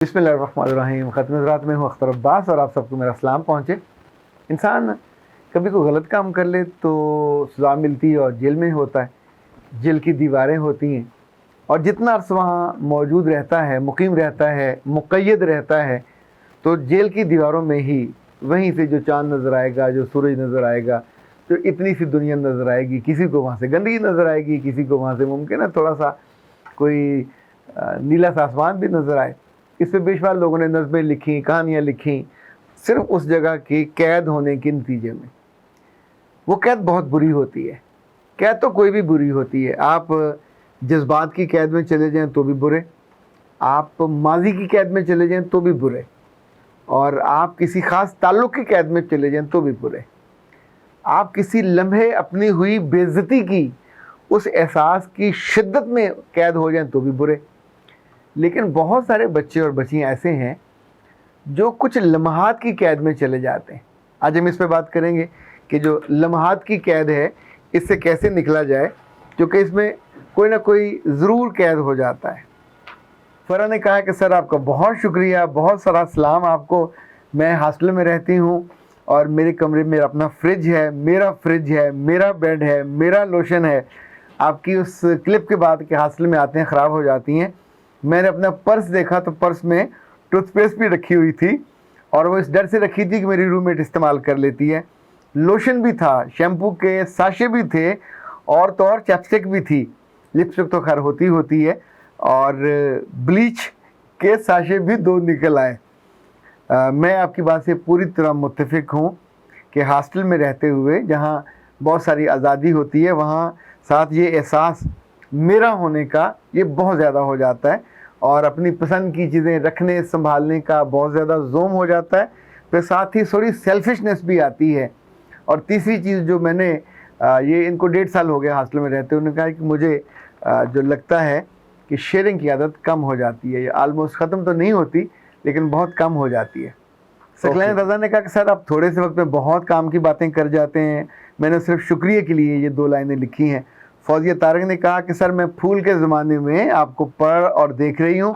बिस्मिल्लाहिर्रहमानिर्रहीम। ख़त्म ज़रात में हूँ अख्तर अब्बास और आप सबको मेरा सलाम पहुँचे। इंसान कभी कोई गलत काम कर ले तो सज़ा मिलती है और जेल में होता है। जेल की दीवारें होती हैं और जितना अर्स वहाँ मौजूद रहता है, मुकीम रहता है, मुक़य्यद रहता है, तो जेल की दीवारों में ही वहीं से जो चाँद नज़र आएगा, जो सूरज नज़र आएगा, जो इतनी सी दुनिया नज़र आएगी। किसी को वहाँ से गंदगी नज़र आएगी, किसी को वहाँ से मुमकिन है थोड़ा सा कोई नीला सा आसमान भी नज़र आए। इस पर बेशुमार लोगों ने नज़में लिखी, कहानियाँ लिखी, सिर्फ उस जगह की कैद होने के नतीजे में। वो कैद बहुत बुरी होती है। कैद तो कोई भी बुरी होती है। आप जज्बात की कैद में चले जाएं तो भी बुरे, आप माजी की कैद में चले जाएं तो भी बुरे, और आप किसी ख़ास ताल्लुक़ की कैद में चले जाएं तो भी बुरे। आप किसी लम्हे अपनी हुई बेइज्जती की उस एहसास की शिद्दत में कैद हो जाएं तो भी बुरे। लेकिन बहुत सारे बच्चे और बच्चियाँ ऐसे हैं जो कुछ लम्हात की कैद में चले जाते हैं। आज हम इस पे बात करेंगे कि जो लम्हात की कैद है इससे कैसे निकला जाए, क्योंकि इसमें कोई ना कोई ज़रूर कैद हो जाता है। फ़रा ने कहा कि सर आपका बहुत शुक्रिया, बहुत सारा सलाम आपको। मैं हॉस्टल में रहती हूँ और मेरे कमरे में अपना फ्रिज है, मेरा फ्रिज है, मेरा बेड है, मेरा लोशन है। आपकी उस क्लिप के बाद कि हॉस्टल में आते हैं ख़राब हो जाती हैं, मैंने अपना पर्स देखा तो पर्स में टूथपेस्ट भी रखी हुई थी और वो इस डर से रखी थी कि मेरी रूममेट इस्तेमाल कर लेती है। लोशन भी था, शैम्पू के साशे भी थे और तो और चैपस्टिक भी थी। लिपस्टिक तो खैर होती है, और ब्लीच के साशे भी 2 निकल आए। मैं आपकी बात से पूरी तरह मुत्तफ़िक हूँ कि हॉस्टल में रहते हुए जहाँ बहुत सारी आज़ादी होती है, वहाँ साथ ये एहसास मेरा होने का ये बहुत ज़्यादा हो जाता है और अपनी पसंद की चीज़ें रखने संभालने का बहुत ज़्यादा जोम हो जाता है। फिर साथ ही थोड़ी सेल्फिशनेस भी आती है। और तीसरी चीज़ जो मैंने ये इनको 1.5 साल हो गया हॉस्टल में रहते, उन्होंने कहा कि मुझे जो लगता है कि शेयरिंग की आदत कम हो जाती है। ये आलमोस्ट ख़त्म तो नहीं होती लेकिन बहुत कम हो जाती है। सकलैन रज़ा ने कहा कि सर आप थोड़े से वक्त में बहुत काम की बातें कर जाते हैं, मैंने सिर्फ शुक्रिया के लिए ये 2 लाइनें लिखी हैं। फौजिया तारक ने कहा कि सर मैं फूल के ज़माने में आपको पढ़ और देख रही हूँ,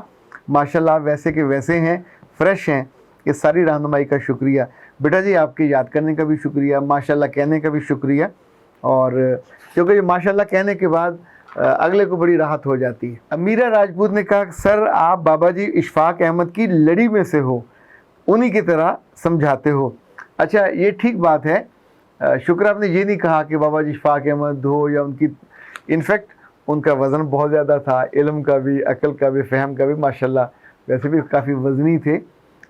माशाल्लाह वैसे के वैसे हैं, फ्रेश हैं। ये सारी रहनुमाई का शुक्रिया बेटा जी, आपके याद करने का भी शुक्रिया, माशाल्लाह कहने का भी शुक्रिया। और क्योंकि माशाल्लाह कहने के बाद अगले को बड़ी राहत हो जाती है। अमीरा राजपूत ने कहा सर आप बाबा जी इशफाक अहमद की लड़ी में से हो, उन्हीं की तरह समझाते हो। अच्छा ये ठीक बात है, शुक्र आपने ये नहीं कहा कि बाबा जी इशफाक अहमद हो या उनकी, इनफैक्ट उनका वज़न बहुत ज़्यादा था, इल्म का भी, अक़ल का भी, फ़हम का भी, माशाल्लाह वैसे भी काफ़ी वज़नी थे।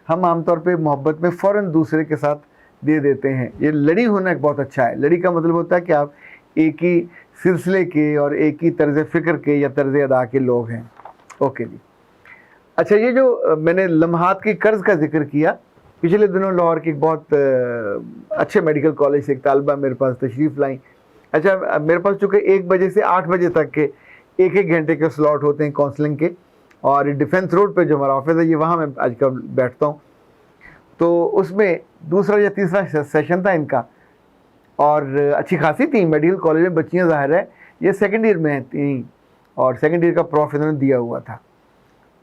हम आमतौर पे मोहब्बत में फ़ौरन दूसरे के साथ दे देते हैं। ये लड़ी होना एक बहुत अच्छा है। लड़ी का मतलब होता है कि आप एक ही सिलसिले के और एक ही तर्ज़ फ़िक्र के या तर्ज़ अदा के लोग हैं। ओके जी। अच्छा ये जो मैंने लम्हात की कर्ज़ का जिक्र किया, पिछले दिनों लाहौर के एक बहुत अच्छे मेडिकल कॉलेज से एक तालिबा मेरे पास तशरीफ़ लाई। अच्छा मेरे पास चूँकि 1 बजे से 8 बजे तक के 1-1 घंटे के स्लॉट होते हैं काउंसलिंग के, और डिफेंस रोड पे जो हमारा ऑफिस है ये वहाँ मैं आजकल बैठता हूँ। तो उसमें दूसरा या तीसरा सेशन था इनका, और अच्छी खासी थी मेडिकल कॉलेज में बच्चियाँ, ज़ाहिर है ये सेकेंड ईयर में थी और सेकेंड ईयर का प्रॉफ इन्होंने दिया हुआ था।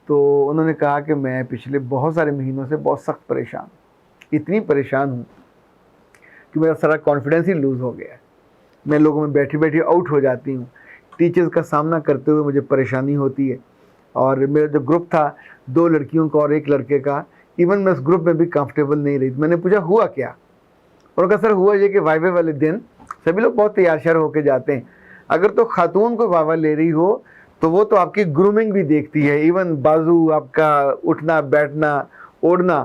तो उन्होंने कहा कि मैं पिछले बहुत सारे महीनों से बहुत सख्त परेशान, इतनी परेशान हूँ कि मेरा सारा कॉन्फिडेंस ही लूज़ हो गया है। मैं लोगों में बैठी बैठी आउट हो जाती हूँ, टीचर्स का सामना करते हुए मुझे परेशानी होती है। और मेरा जो ग्रुप था 2 लड़कियों का और 1 लड़के का, इवन मैं उस ग्रुप में भी कंफर्टेबल नहीं रही। मैंने पूछा हुआ क्या, और कहा सर हुआ ये कि वाइवे वाले दिन सभी लोग बहुत तैयार श्यार होकर जाते हैं। अगर तो खातून को वाइवा ले रही हो तो वो तो आपकी ग्रूमिंग भी देखती है, इवन बाजू, आपका उठना बैठना, ओढ़ना,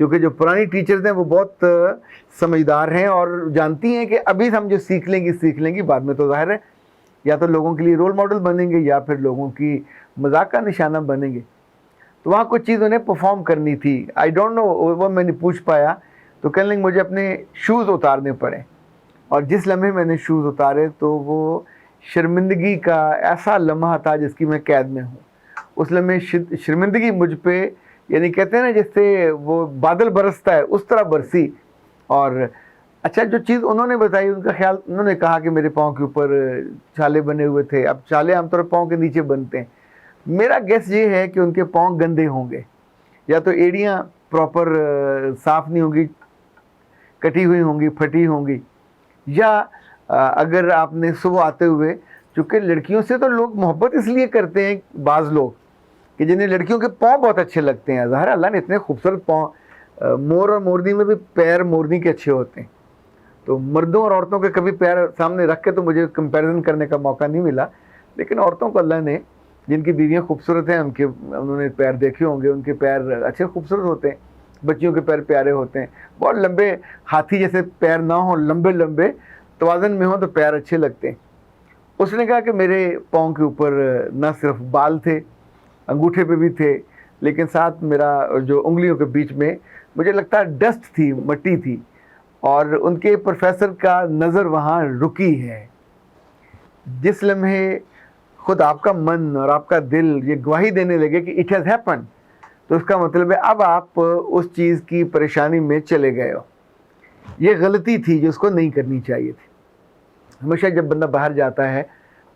क्योंकि जो पुरानी टीचर्स हैं वो बहुत समझदार हैं और जानती हैं कि अभी हम जो सीख लेंगी बाद में तो ज़ाहिर है या तो लोगों के लिए रोल मॉडल बनेंगे या फिर लोगों की मजाक का निशाना बनेंगे। तो वहाँ कुछ चीज़ उन्हें परफॉर्म करनी थी, आई डोंट नो, वो मैं नहीं पूछ पाया। तो कहने लगे मुझे अपने शूज़ उतारने पड़े, और जिस लम्हे मैंने शूज़ उतारे तो वो शर्मिंदगी का ऐसा लम्हा था जिसकी मैं कैद में हूँ। उस लम्हे शर्मिंदगी मुझ पे, यानी कहते हैं ना जैसे वो बादल बरसता है उस तरह बरसी। और अच्छा जो चीज़ उन्होंने बताई, उनका ख्याल, उन्होंने कहा कि मेरे पाँव के ऊपर छाले बने हुए थे। अब छाले आमतौर पर पाँव के नीचे बनते हैं, मेरा गेस ये है कि उनके पाँव गंदे होंगे, या तो एड़ियाँ प्रॉपर साफ नहीं होंगी, कटी हुई होंगी, फटी होंगी, या अगर आपने सुबह आते हुए, चूँकि लड़कियों से तो लोग मोहब्बत इसलिए करते हैं बाज़ लोग कि जिन्हें लड़कियों के पाँव बहुत अच्छे लगते हैं। ज़ाहिर अल्लाह ने इतने खूबसूरत पाँव, मोर और मोरनी में भी पैर मोरनी के अच्छे होते हैं, तो मर्दों और औरतों के कभी पैर सामने रख के तो मुझे कंपैरिजन करने का मौका नहीं मिला, लेकिन औरतों को अल्लाह ने, जिनकी बीवियाँ खूबसूरत हैं, उन्होंने पैर देखे होंगे, उनके पैर अच्छे खूबसूरत होते हैं। बच्चियों के पैर प्यारे होते हैं, बहुत लंबे, हाथी जैसे पैर ना हो, लंबे लंबे तवाज़न में हो तो पैर अच्छे लगते हैं। उसने कहा कि मेरे पाँव के ऊपर न सिर्फ बाल थे, अंगूठे पे भी थे, लेकिन साथ मेरा जो उंगलियों के बीच में मुझे लगता है डस्ट थी, मट्टी थी, और उनके प्रोफेसर का नज़र वहाँ रुकी है। जिस लम्हे खुद आपका मन और आपका दिल ये गवाही देने लगे कि इट हैज़ हैपन, तो उसका मतलब है अब आप उस चीज़ की परेशानी में चले गए हो। ये गलती थी जो उसको नहीं करनी चाहिए थी। हमेशा जब बंदा बाहर जाता है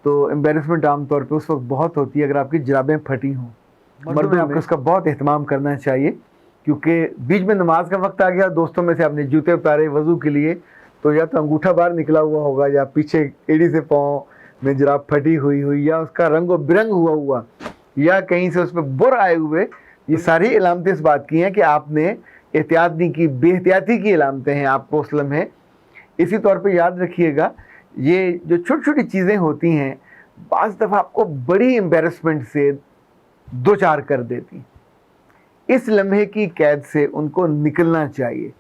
तो एम्बेरसमेंट आम तौर पे उस वक्त बहुत होती है अगर आपकी जुराबें फटी हों। मर्दों में आपको उसका बहुत एहतमाम करना चाहिए, क्योंकि बीच में नमाज का वक्त आ गया, दोस्तों में से आपने जूते उतारे वज़ू के लिए, तो या तो अंगूठा बाहर निकला हुआ होगा, या पीछे एड़ी से पाँव में जुराब फटी हुई, या उसका रंगो बिरंग हुआ, या कहीं से उसमें बुर आए हुए। ये सारी अलामतें इस बात की हैं कि आपने एहतियात नहीं की, बेहतियाती की अलामतें हैं आपको उस लम्हे। इसी तौर पे याद रखिएगा, ये जो छोटी छोटी चीज़ें होती हैं बाज़ दफ़ा आपको बड़ी एम्बेरसमेंट से दो चार कर देती। इस लम्हे की कैद से उनको निकलना चाहिए।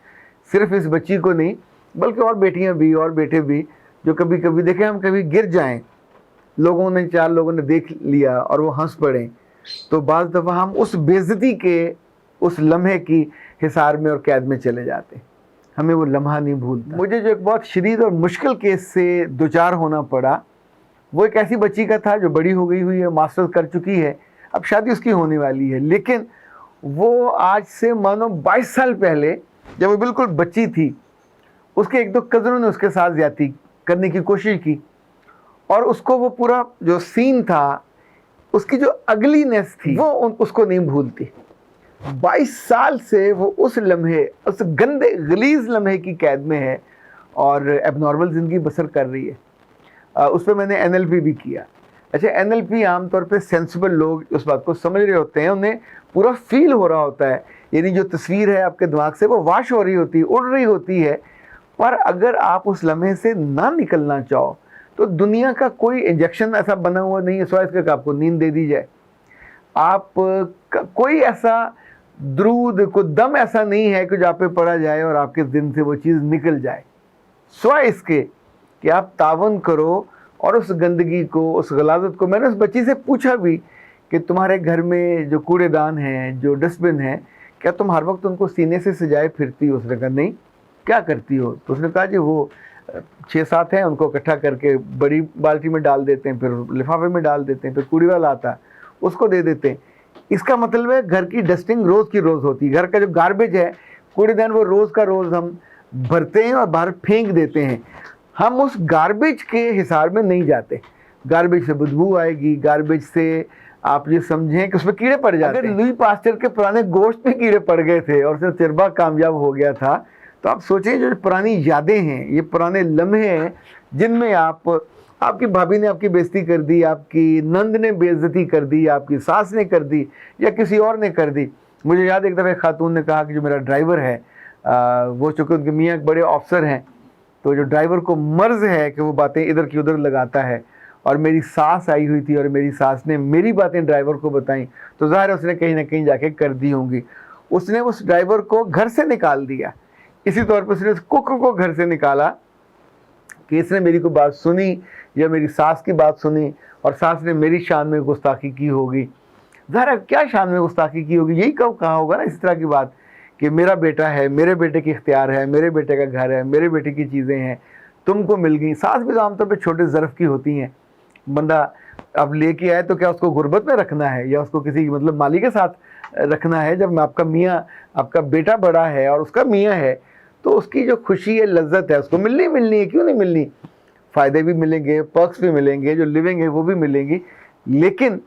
सिर्फ इस बच्ची को नहीं, बल्कि और बेटियां भी और बेटे भी जो कभी कभी देखें, हम कभी गिर जाएं, लोगों ने, चार लोगों ने देख लिया और वो हंस पड़े, तो बाज़ दफ़ा हम उस बेइज्जती के उस लम्हे की हिसार में और कैद में चले जाते, हमें वो लम्हा नहीं भूलता। मुझे जो एक बहुत शदीद और मुश्किल केस से दो चार होना पड़ा, वो एक ऐसी बच्ची का था जो बड़ी हो गई हुई है, मास्टर्स कर चुकी है, अब शादी उसकी होने वाली है, लेकिन वो आज से मानो 22 साल पहले जब वो बिल्कुल बच्ची थी, उसके एक दो कज़नों ने उसके साथ ज़्यादती करने की कोशिश की, और उसको वो पूरा जो सीन था, उसकी जो अगलीनेस थी, वो उसको नहीं भूलती। 22 साल से वो उस लम्हे, उस गंदे गलीज लम्हे की कैद में है और एबनॉर्मल ज़िंदगी बसर कर रही है। उस पर मैंने NLP भी किया। अच्छा, NLP आमतौर पे सेंसिबल लोग उस बात को समझ रहे होते हैं, उन्हें पूरा फील हो रहा होता है, यानी जो तस्वीर है आपके दिमाग से वो वाश हो रही होती है, उड़ रही होती है। पर अगर आप उस लम्हे से ना निकलना चाहो तो दुनिया का कोई इंजेक्शन ऐसा बना हुआ नहीं है सिवाय इसके कि आपको नींद दे दी जाए। आप कोई ऐसा द्रूद, कोई दम ऐसा नहीं है कि जो आप पे पड़ा जाए और आपके दिन से वो चीज़ निकल जाए, सिवाय इसके कि आप तावन करो और उस गंदगी को, उस गलाजत को। मैंने उस बच्ची से पूछा भी कि तुम्हारे घर में जो कूड़ेदान हैं, जो डस्टबिन हैं, क्या तुम हर वक्त उनको सीने से सजाए फिरती हो? उसने कहा नहीं। क्या करती हो? तो उसने कहा जी वो 6-7 हैं, उनको इकट्ठा करके बड़ी बाल्टी में डाल देते हैं, फिर लिफाफे में डाल देते हैं, फिर कूड़ी वाला आता है उसको दे देते हैं। इसका मतलब है घर की डस्टिंग रोज़ की रोज़ होती है। घर का जो गार्बेज है, कूड़ेदान, वो रोज़ का रोज़ हम भरते हैं और बाहर फेंक देते हैं। हम उस गार्बेज के हिसार में नहीं जाते। गार्बेज से बदबू आएगी, गार्बेज से आप ये समझें कि उसमें कीड़े पड़ जाते हैं। अगर लुई पास्चर के पुराने गोश्त में कीड़े पड़ गए थे और उससे तजर्बा कामयाब हो गया था, तो आप सोचें जो पुरानी यादें हैं, ये पुराने लम्हे हैं जिनमें आपकी भाभी ने आपकी बेइज्जती कर दी, आपकी नंद ने बेइज्जती कर दी, आपकी सास ने कर दी, या किसी और ने कर दी। मुझे याद एक दफ़ा एक खातून ने कहा कि जो मेरा ड्राइवर है, वो चूँकि उनके मियाँ एक बड़े ऑफिसर हैं, तो जो ड्राइवर को मर्ज़ है कि वो बातें इधर की उधर लगाता है, और मेरी सास आई हुई थी और मेरी सास ने मेरी बातें ड्राइवर को बताई, तो ज़ाहिर है उसने कहीं ना कहीं जाके कर दी होंगी। उसने उस ड्राइवर को घर से निकाल दिया। इसी तौर पर उसने उस कुक को घर से निकाला कि इसने मेरी को बात सुनी या मेरी सास की बात सुनी, और सास ने मेरी शान में गुस्ताखी की होगी। ज़ाहिर है क्या शान में गुस्ताखी की होगी, यही कब कहा होगा ना इस तरह की बात कि मेरा बेटा है, मेरे बेटे की इख्तियार है, मेरे बेटे का घर है, मेरे बेटे की चीज़ें हैं, तुमको मिल गई। सास भी तो आमतौर पर छोटे ज़र्फ़ की होती हैं। बंदा अब लेके आए तो क्या उसको गुर्बत में रखना है या उसको किसी मतलब माली के साथ रखना है? जब आपका मियाँ, आपका बेटा बड़ा है और उसका मियाँ है, तो उसकी जो खुशी है, लज्जत है, उसको मिलनी है। क्यों नहीं मिलनी? फ़ायदे भी मिलेंगे, पर्क्स भी मिलेंगे, जो लिविंग है वो भी मिलेंगी, लेकिन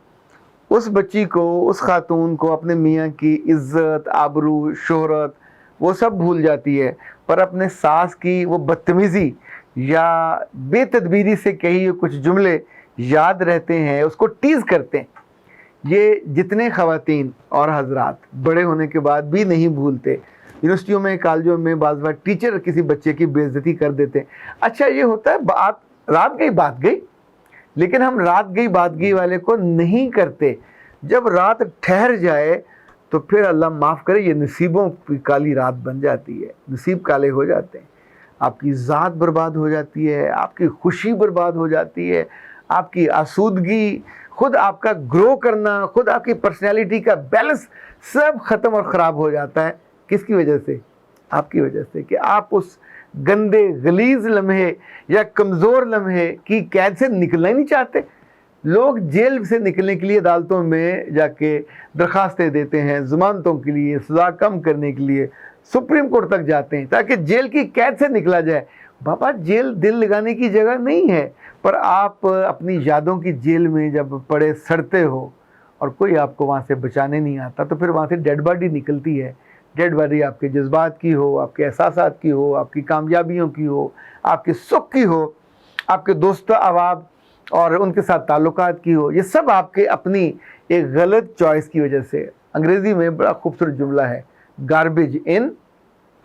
उस बच्ची को, उस खातून को अपने मियाँ की इज्जत, आबरू, शोहरत वो सब भूल जाती है, पर अपने सास की वो बदतमीज़ी या बेतदबीरी से कही हुए कुछ जुमले याद रहते हैं, उसको टीज़ करते हैं। ये जितने ख़वातीन और हजरात बड़े होने के बाद भी नहीं भूलते। यूनिवर्सिटियों में, कॉलेजों में बाज़ बार टीचर किसी बच्चे की बेइज्जती कर देते हैं। अच्छा, ये होता है बात रात गई बात गई, लेकिन हम रात गई बात गई वाले को नहीं करते। जब रात ठहर जाए तो फिर अल्लाह माफ़ करे, ये नसीबों की काली रात बन जाती है, नसीब काले हो जाते हैं। आपकी ज़ात बर्बाद हो जाती है, आपकी खुशी बर्बाद हो जाती है, आपकी आसूदगी, खुद आपका ग्रो करना, खुद आपकी पर्सनैलिटी का बैलेंस सब ख़त्म और ख़राब हो जाता है। किसकी वजह से? आपकी वजह से, कि आप उस गंदे गलीज़ लम्हे या कमज़ोर लम्हे की कैद से निकलना ही नहीं चाहते। लोग जेल से निकलने के लिए अदालतों में जाके दरख्वास्तें देते हैं, ज़मानतों के लिए, सज़ा कम करने के लिए सुप्रीम कोर्ट तक जाते हैं ताकि जेल की कैद से निकला जाए। बाबा, जेल दिल लगाने की जगह नहीं है। पर आप अपनी यादों की जेल में जब पड़े सड़ते हो और कोई आपको वहाँ से बचाने नहीं आता, तो फिर वहाँ से डेड बॉडी निकलती है। डेड बॉडी आपके जज्बात की हो, आपके एहसासात की हो, आपकी कामयाबियों की हो, आपके सुख की हो, आपके दोस्त अहबाब और उनके साथ ताल्लुकात की हो, ये सब आपके अपनी एक गलत चॉइस की वजह से। अंग्रेज़ी में बड़ा खूबसूरत जुमला है, गार्बेज इन,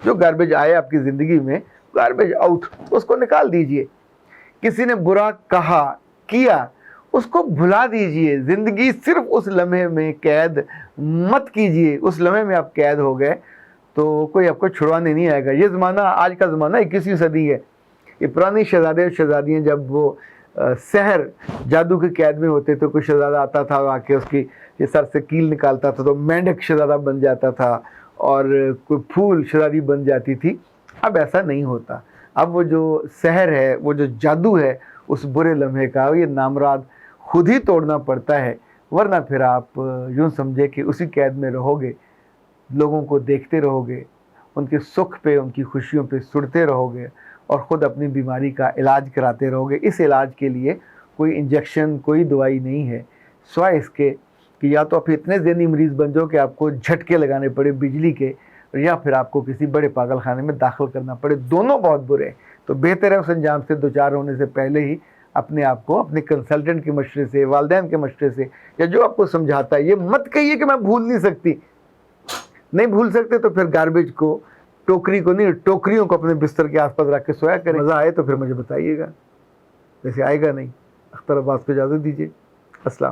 जो गार्बेज आए आपकी ज़िंदगी में, गार्बेज आउट, उसको निकाल दीजिए। किसी ने बुरा कहा, किया, उसको भुला दीजिए। ज़िंदगी सिर्फ उस लम्हे में कैद मत कीजिए। उस लम्हे में आप कैद हो गए तो कोई आपको छुड़वाने नहीं आएगा। ये ज़माना, आज का ज़माना 21वीं सदी है। ये पुरानी शहज़ादे और शहज़ादियाँ जब वो सहर जादू की कैद में होते तो कोई शहज़ादा आता था, आके उसकी ये सर से कील निकालता था तो मेंढक शहज़ादा बन जाता था और कोई फूल शहज़ादी बन जाती थी। अब ऐसा नहीं होता। अब वो जो सहर है, वो जो जादू है, उस बुरे लम्हे का ये नामराद खुद ही तोड़ना पड़ता है, वरना फिर आप यूँ समझे कि उसी कैद में रहोगे, लोगों को देखते रहोगे, उनके सुख पे, उनकी खुशियों पे सुड़ते रहोगे और ख़ुद अपनी बीमारी का इलाज कराते रहोगे। इस इलाज के लिए कोई इंजेक्शन, कोई दवाई नहीं है, सिवाय इसके कि या तो आप इतने ज़हनी मरीज़ बन जाओ कि आपको झटके लगाने पड़े बिजली के, या फिर आपको किसी बड़े पागल खाने में दाखिल करना पड़े। दोनों बहुत बुरे हैं। तो बेहतर है उस अंजाम से दो चार होने से पहले ही अपने आप को अपने कंसल्टेंट के मशवरे से, वालिदैन के मशवरे से, या जो आपको समझाता है, ये मत कहिए कि मैं भूल नहीं सकती। नहीं भूल सकते तो फिर गार्बेज को, टोकरी को नहीं, टोकरियों को अपने बिस्तर के आसपास रख के सोया करें। मज़ा आए तो फिर मुझे बताइएगा, वैसे आएगा नहीं। अख्तर अब्बास को इजाज़त दीजिए। अस्सलाम।